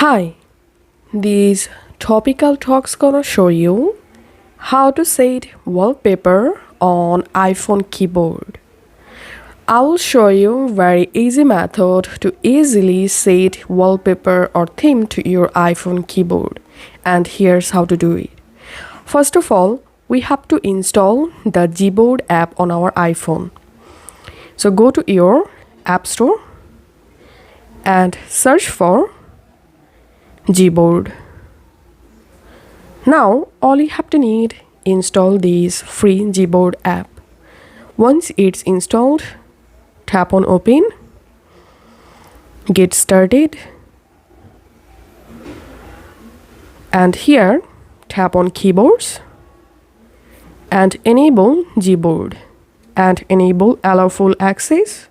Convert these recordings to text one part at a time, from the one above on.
Hi, these topical talks gonna show you how to set wallpaper on iPhone keyboard. I will show you very easy method to easily set wallpaper or theme to your iPhone keyboard, and here's how to do it. First of all, we have to install the Gboard app on our iPhone. So go to your App Store and search for Gboard. Now all you have to need install this free Gboard app. Once it's installed, tap on open, get started, and here tap on keyboards and enable Gboard and enable allow full access.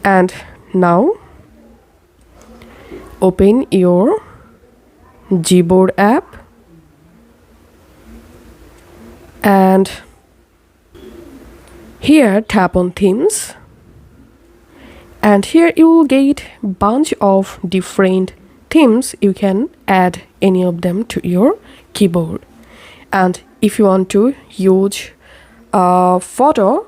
And now open your Gboard app and here tap on themes, and here you will get bunch of different themes. You can add any of them to your keyboard, and if you want to use a photo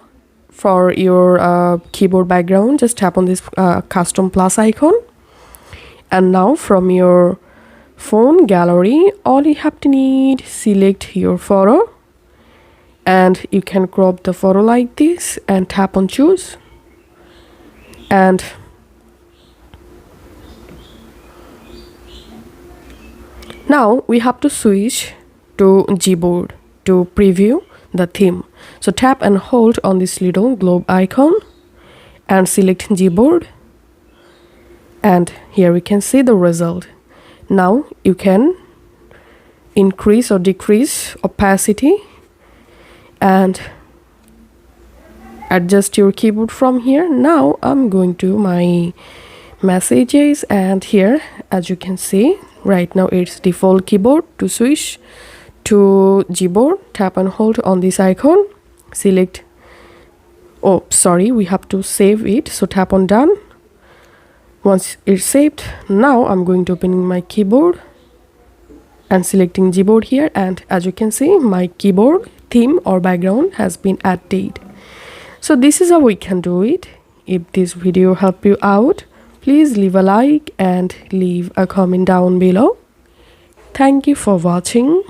for your keyboard background, just tap on this custom plus icon. And now from your phone gallery, all you have to need, select your photo, and you can crop the photo like this and tap on choose. And now we have to switch to Gboard to preview the theme. So tap and hold on this little globe icon and select Gboard. And here we can see the result. Now you can increase or decrease opacity and adjust your keyboard from here. Now I'm going to my messages, and here as you can see right now it's default keyboard. To switch to Gboard, tap and hold on this icon, select, we have to save it, so tap on done. Once it's saved, now I'm going to open my keyboard and selecting Gboard here, and as you can see my keyboard theme or background has been added. So this is how we can do it. If this video helped you out, please leave a like and leave a comment down below. Thank you for watching.